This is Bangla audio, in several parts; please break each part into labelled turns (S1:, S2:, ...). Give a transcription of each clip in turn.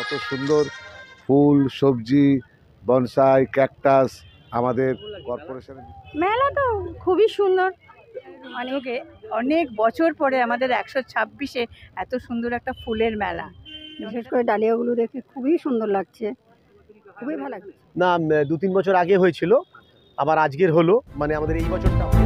S1: কত সুন্দর ফুল, সবজি, বনসাই, ক্যাকটাস আমাদের কর্পোরেশনের।
S2: মেলা তো খুবই সুন্দর, অনেক অনেক বছর পরে আমাদের 126-এ এত সুন্দর একটা ফুলের মেলা। বিশেষ করে ডালিয়াগুলো দেখে খুবই সুন্দর লাগছে, খুবই ভালো লাগছে।
S3: না, 2-3 বছর আগে হয়েছিল, আবার আজকের হলো, মানে আমাদের এই বছরটা হলো।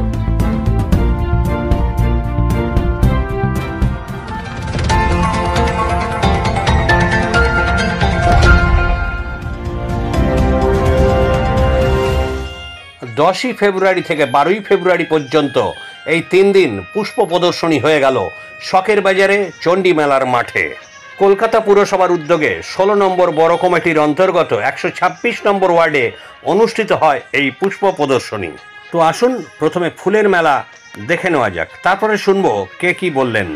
S4: 10ই ফেব্রুয়ারি থেকে 12ই ফেব্রুয়ারি পর্যন্ত এই 3 দিন পুষ্প প্রদর্শনী হয়ে গেল শখের বাজারে চণ্ডী মেলার মাঠে। কলকাতা পুরসভার উদ্যোগে 16 নম্বর বড় কমিটির অন্তর্গত 126 নম্বর ওয়ার্ডে অনুষ্ঠিত হয় এই পুষ্প প্রদর্শনী। তো আসুন প্রথমে ফুলের মেলা দেখে নেওয়া যাক, তারপরে শুনবো কে কি বললেন।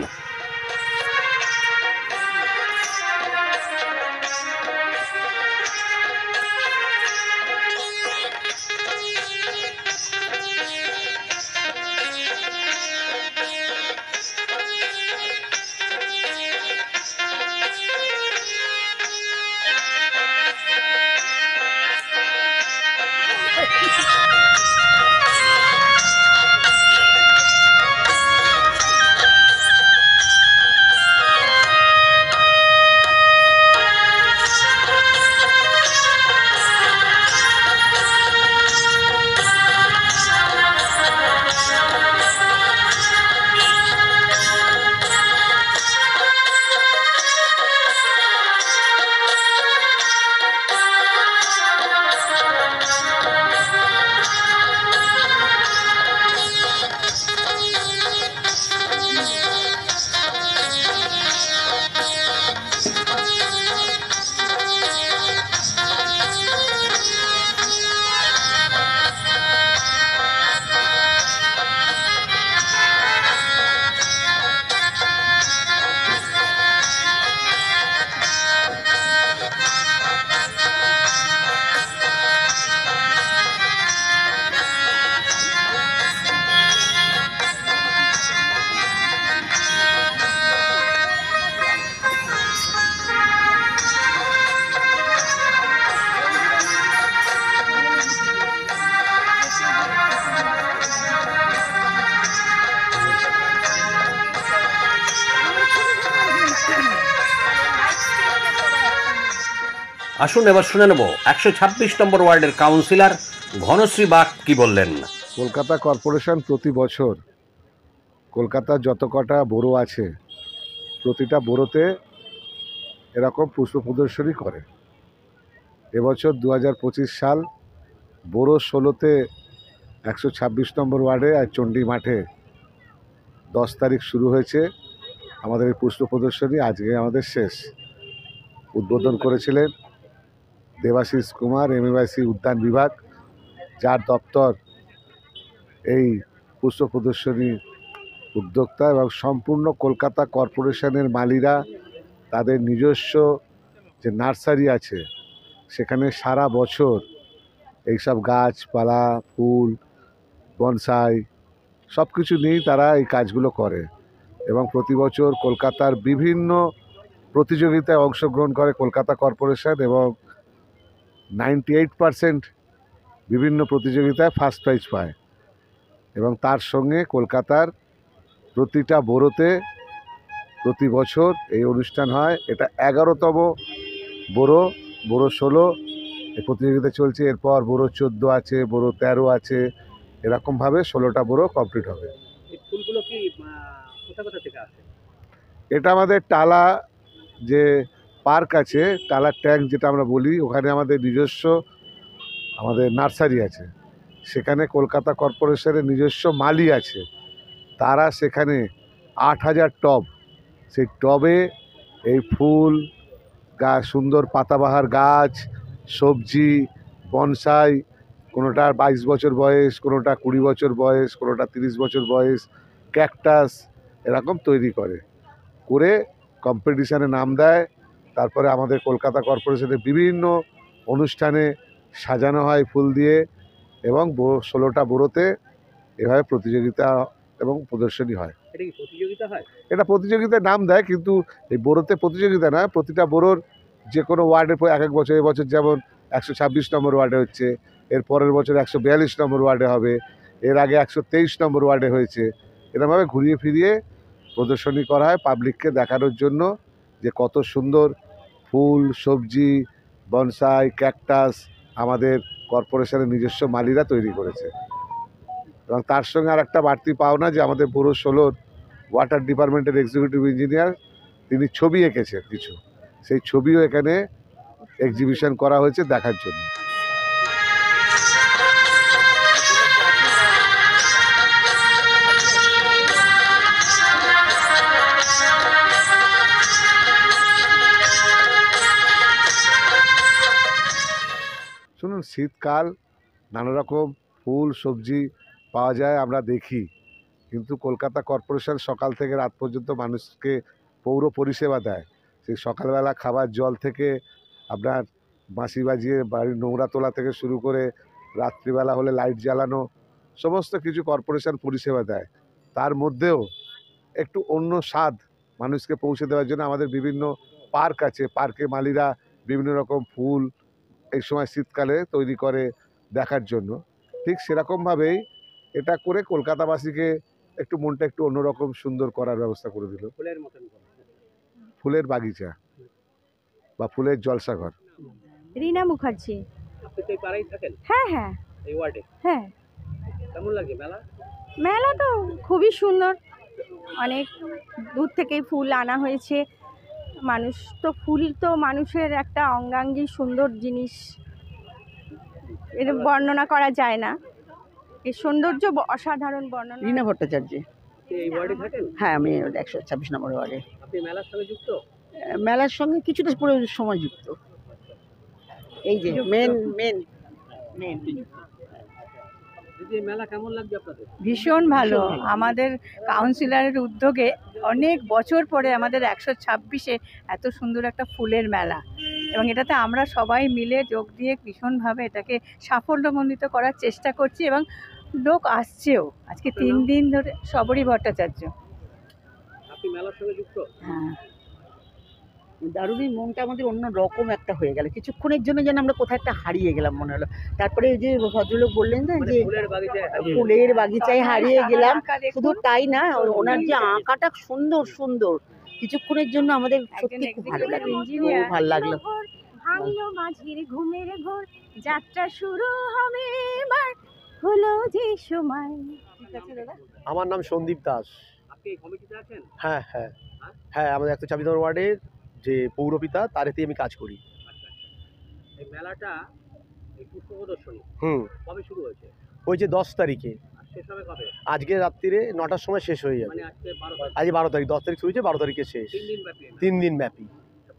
S4: আসুন এবার শুনে নেব 126 নম্বর ওয়ার্ডের কাউন্সিলর ঘনশ্রী বাগ কি বললেন।
S1: কলকাতা কর্পোরেশন প্রতি বছর কলকাতার যত কটা বড়ো আছে প্রতিটা বড়োতে এরকম পুষ্প প্রদর্শনী করে। এবছর 2025 সাল বড়ো 16তে 126 নম্বর ওয়ার্ডে আর চণ্ডী মাঠে 10 তারিখ শুরু হয়েছে আমাদের এই পুষ্প প্রদর্শনী। আজকে আমাদের শেষ। উদ্বোধন করেছিলেন দেবাশিস কুমার, এমএসি উদ্যান বিভাগ, যার দপ্তর এই পুষ্প প্রদর্শনী উদ্যোক্তা, এবং সম্পূর্ণ কলকাতা কর্পোরেশনের মালিরা তাদের নিজস্ব যে নার্সারি আছে সেখানে সারা বছর এইসব গাছপালা, ফুল, বনসাই সব কিছু নিয়েই তারা এই কাজগুলো করে এবং প্রতি বছর কলকাতার বিভিন্ন প্রতিযোগিতায় অংশগ্রহণ করে কলকাতা কর্পোরেশন এবং 98% বিভিন্ন প্রতিযোগিতায় ফার্স্ট প্রাইজ পায়। এবং তার সঙ্গে কলকাতার প্রতিটা বড়োতে প্রতি বছর এই অনুষ্ঠান হয়। এটা 11তম বড়ো, বড়ো 16 এই প্রতিযোগিতা চলছে। এরপর বড়ো 14 আছে, বড়ো 13 আছে, এরকমভাবে 16টা বড়ো কমপ্লিট হবে। এটা আমাদের টালা যে পার্ক আছে, টালা ট্যাঙ্ক যেটা আমরা বলি, ওখানে আমাদের নিজস্ব আমাদের নার্সারি আছে। সেখানে কলকাতা কর্পোরেশনের নিজস্ব মালি আছে, তারা সেখানে 8000 টব, সেই টবে এই ফুল গাছ, সুন্দর পাতাবাহার গাছ, সবজি, বনসাই, কোনোটার 22 বছর বয়স, কোনোটা 20 বছর বয়স, কোনোটা 30 বছর বয়স, ক্যাকটাস এরকম তৈরি করে কম্পিটিশানে নাম দেয়। তারপরে আমাদের কলকাতা কর্পোরেশনের বিভিন্ন অনুষ্ঠানে সাজানো হয় ফুল দিয়ে এবং 16টা বড়োতে এভাবে প্রতিযোগিতা এবং প্রদর্শনী হয়। এটা প্রতিযোগিতায় নাম দেয়, কিন্তু এই বড়োতে প্রতিযোগিতা না, প্রতিটা বড়োর যে কোনো ওয়ার্ডের এক এক বছর, এবছর যেমন 126 নম্বর ওয়ার্ডে হচ্ছে, এর পরের বছর 142 নম্বর ওয়ার্ডে হবে, এর আগে 123 নম্বর ওয়ার্ডে হয়েছে। এরকমভাবে ঘুরিয়ে ফিরিয়ে প্রদর্শনী করা হয় পাবলিককে দেখানোর জন্য যে কত সুন্দর ফুল, সবজি, বনসাই, ক্যাকটাস আমাদের কর্পোরেশনের নিজস্ব মালিরা তৈরি করেছে। এবং তার সঙ্গে আর একটা বাড়তি পাওনা যে আমাদের পুরো 16 ওয়াটার ডিপার্টমেন্টের এক্সিকিউটিভ ইঞ্জিনিয়ার তিনি ছবি এঁকেছেন কিছু, সেই ছবিও এখানে এক্সিবিশন করা হয়েছে দেখার জন্য। শুনুন, শীতকাল, নানা রকম ফুল সবজি পাওয়া যায়, আমরা দেখি, কিন্তু কলকাতা কর্পোরেশন সকাল থেকে রাত পর্যন্ত মানুষকে পৌর পরিষেবা দেয়। সেই সকালবেলা খাবার জল থেকে আপনার বাঁশি বাজিয়ে বাড়ির নোংরা তোলা থেকে শুরু করে রাত্রিবেলা হলে লাইট জ্বালানো, সমস্ত কিছু কর্পোরেশন পরিষেবা দেয়। তার মধ্যেও একটু অন্য স্বাদ মানুষকে পৌঁছে দেওয়ার জন্য আমাদের বিভিন্ন পার্ক আছে, পার্কে মালিরা বিভিন্ন রকম ফুল এই সময় শীতকালে তৈরি করে দেখার জন্য। ঠিক সেরকমভাবেই এটা করে কলকাতাবাসীকে একটু মনটা একটু অন্যরকম সুন্দর করার ব্যবস্থা করে দিল।
S4: ফুলের মতন করে।
S1: ফুলের বাগিচা বা ফুলের জলসাঘর।
S2: রীনা মুখার্জি।
S4: আপনি তো এই পাড়ায় থাকেন,
S2: হ্যাঁ হ্যাঁ
S4: এই ওয়ার্ডে।
S2: হ্যাঁ,
S4: কেমন লাগে মেলা?
S2: মেলা তো খুবই সুন্দর, অনেক দূর থেকেই ফুল আনা হয়েছে। মানুষ তো, ফুল তো মানুষের একটা অঙ্গাঙ্গী সুন্দর জিনিস, এর বর্ণনা করা যায় না। এর সৌন্দর্য অসাধারণ বর্ণনা।
S5: রীনা ভট্টাচার্য।
S4: আপনি এই ওয়ার্ডে থাকেন?
S5: হ্যাঁ, আমি 126 নম্বর ওয়ার্ডে।
S4: আপনি মেলার সঙ্গে যুক্ত?
S5: মেলার সঙ্গে কিছুটা পুরো সময় যুক্ত। এই যে মেন
S4: দিদি, মেলা কেমন লাগছে আপনাদের?
S2: ভীষণ ভালো। আমাদের কাউন্সিলরের উদ্যোগে অনেক বছর পরে আমাদের 126-এ এত সুন্দর একটা ফুলের মেলা, এবং এটাতে আমরা সবাই মিলে যোগ দিয়ে ভীষণভাবে এটাকে সাফল্যমণ্ডিত করার চেষ্টা করছি, এবং লোক আসছেও। আজকে 3 দিন ধরে। সবরী ভট্টাচার্য।
S4: আপনি মেলার সঙ্গে যুক্ত?
S5: হ্যাঁ, দারুণই মনটা আমাদের অন্য রকম একটা হয়ে গেল। কিছুক্ষণের জন্য যেন আমরা কোথাও একটা হারিয়ে গেলাম মনে হলো। তারপরে এই যে ভদ্রলোক বললেন না
S4: মানে
S5: যে
S4: ফুলের বাগিচায়
S5: ফুলের বাগিচায় হারিয়ে গেলাম,
S2: আঁকা দেখুন।
S5: শুধু তাই না, ওনার যে আঁকাটা সুন্দর সুন্দর, কিছুক্ষণের জন্য আমাদের সত্যি খুব ভালো লাগলো, খুব ভালো লাগলো।
S2: ভাঙলো মাঝির ঘুমের ঘোর, যাত্রা শুরু হবে এবার, হলো যে সময়। ঠিক আছে দাদা।
S3: আমার নাম সন্দীপ দাস।
S4: আপনি এই কমিটিতে আছেন?
S3: হ্যাঁ হ্যাঁ হ্যাঁ, আমাদের 126 নম্বর ওয়ার্ডের যে পৌরপিতা, তার এতেই আমি কাজ করি।
S4: আচ্ছা। এই মেলাটা, এই পুষ্প প্রদর্শনী কবে শুরু হয়েছে?
S3: ওই যে 10 তারিখে,
S4: আর শেষ হবে কবে?
S3: আজকে রাত্রিরে 9টার সময় শেষ হয়ে যাবে।
S4: মানে আজকে 12 তারিখ।
S3: আজ 12 তারিখ, 10 তারিখ শুরু হয়েছে, 12 তারিখে শেষ।
S4: 3 দিন ব্যাপী।
S3: 3 দিন ব্যাপী।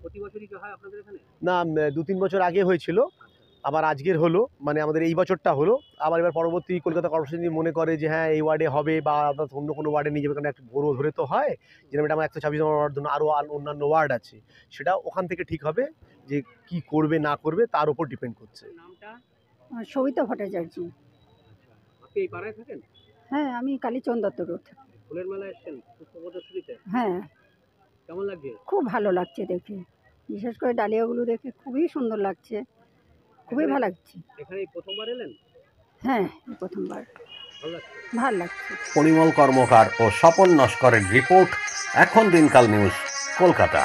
S4: প্রতি বছরই কি হয় আপনাদের এখানে?
S3: না, 2-3 বছর আগে হয়েছিল, আবার আজকের হলো, মানে আমাদের এই বছরটা হলো। আবার এবার পরবর্তী কলকাতা কর্পোরেশন যদি মনে করে যে হ্যাঁ এই ওয়ার্ডে হবে, বা অন্য কোনো ওয়ার্ডে নিয়ে যাবে, কারণ একটা বড় ধরে তো হয়, যেরকম এটা আমার 126 নম্বর ওয়ার্ড, জন্য আরও অন্যান্য ওয়ার্ড আছে, সেটা ওখান থেকে ঠিক হবে যে কি করবে না করবে, তার উপর ডিপেন্ড করছে।
S4: নামটা?
S2: সবিতা ভট্টাচার্য।
S4: আপনি এই পাড়ায় থাকেন?
S2: হ্যাঁ, আমি কালীচন্দ দত্ত রোড।
S4: ফুলের মেলায় এসেছেন পুষ্প প্রদর্শনীতে?
S2: হ্যাঁ,
S4: কেমন লাগছে?
S2: খুব ভালো লাগছে দেখে, বিশেষ করে ডালিয়াগুলো দেখে খুবই সুন্দর লাগছে, খুবই ভালো লাগছে।
S4: এখানে এই প্রথমবার এলেন?
S2: হ্যাঁ, এই প্রথমবার।
S4: ভালো লাগছে?
S2: ভালো লাগছে।
S4: পরিমল কর্মকার ও স্বপন নস্করের রিপোর্ট, এখন দিনকাল নিউজ, কলকাতা।